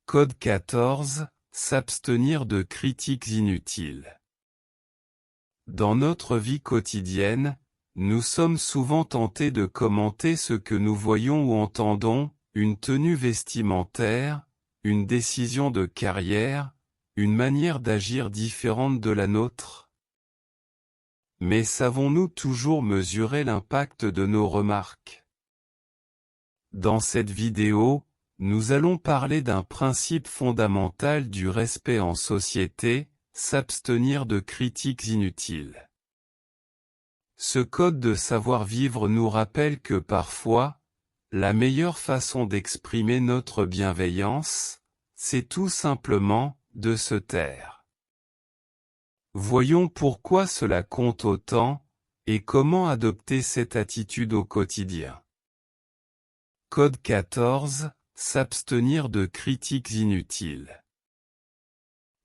Code 14. S'abstenir de critiques inutiles. Dans notre vie quotidienne, nous sommes souvent tentés de commenter ce que nous voyons ou entendons, une tenue vestimentaire, une décision de carrière, une manière d'agir différente de la nôtre. Mais savons-nous toujours mesurer l'impact de nos remarques? Dans cette vidéo, nous allons parler d'un principe fondamental du respect en société, s'abstenir de critiques inutiles. Ce code de savoir-vivre nous rappelle que parfois, la meilleure façon d'exprimer notre bienveillance, c'est tout simplement de se taire. Voyons pourquoi cela compte autant, et comment adopter cette attitude au quotidien. Code 14. S'abstenir de critiques inutiles.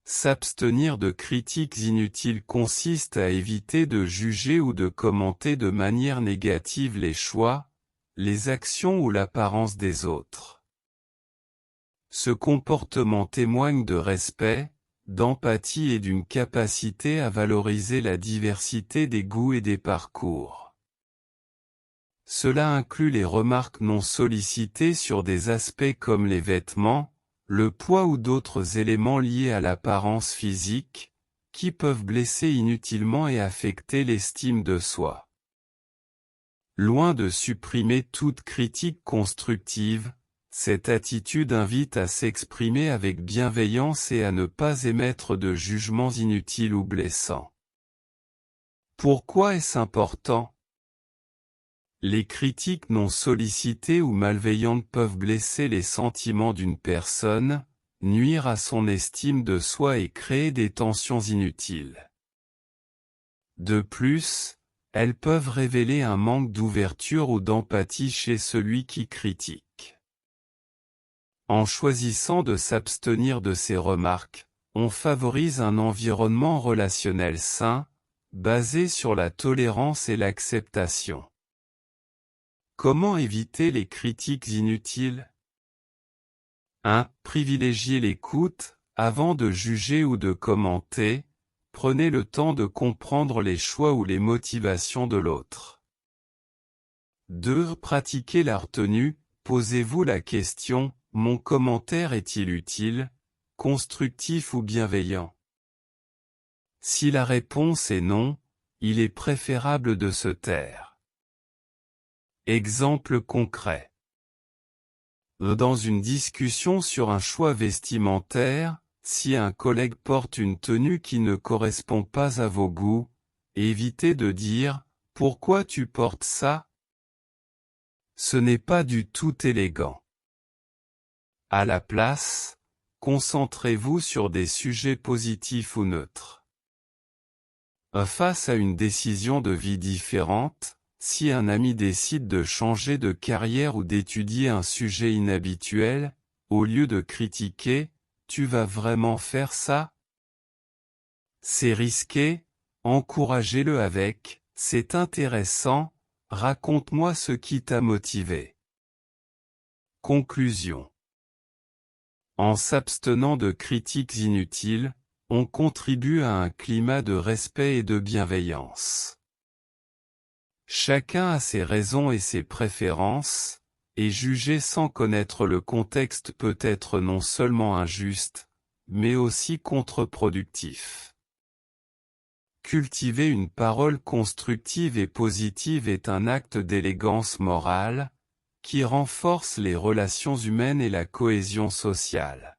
S'abstenir de critiques inutiles consiste à éviter de juger ou de commenter de manière négative les choix, les actions ou l'apparence des autres. Ce comportement témoigne de respect, d'empathie et d'une capacité à valoriser la diversité des goûts et des parcours. Cela inclut les remarques non sollicitées sur des aspects comme les vêtements, le poids ou d'autres éléments liés à l'apparence physique, qui peuvent blesser inutilement et affecter l'estime de soi. Loin de supprimer toute critique constructive, cette attitude invite à s'exprimer avec bienveillance et à ne pas émettre de jugements inutiles ou blessants. Pourquoi est-ce important? Les critiques non sollicitées ou malveillantes peuvent blesser les sentiments d'une personne, nuire à son estime de soi et créer des tensions inutiles. De plus, elles peuvent révéler un manque d'ouverture ou d'empathie chez celui qui critique. En choisissant de s'abstenir de ces remarques, on favorise un environnement relationnel sain, basé sur la tolérance et l'acceptation. Comment éviter les critiques inutiles? 1. Privilégiez l'écoute, avant de juger ou de commenter, prenez le temps de comprendre les choix ou les motivations de l'autre. 2. Pratiquez la retenue, posez-vous la question, mon commentaire est-il utile, constructif ou bienveillant? Si la réponse est non, il est préférable de se taire. Exemple concret. Dans une discussion sur un choix vestimentaire, si un collègue porte une tenue qui ne correspond pas à vos goûts, évitez de dire « Pourquoi tu portes ça ?» Ce n'est pas du tout élégant. À la place, concentrez-vous sur des sujets positifs ou neutres. Face à une décision de vie différente, si un ami décide de changer de carrière ou d'étudier un sujet inhabituel, au lieu de critiquer, « Tu vas vraiment faire ça ?» C'est risqué, encouragez-le avec « C'est intéressant, raconte-moi ce qui t'a motivé. » Conclusion. En s'abstenant de critiques inutiles, on contribue à un climat de respect et de bienveillance. Chacun a ses raisons et ses préférences, et juger sans connaître le contexte peut être non seulement injuste, mais aussi contre-productif. Cultiver une parole constructive et positive est un acte d'élégance morale, qui renforce les relations humaines et la cohésion sociale.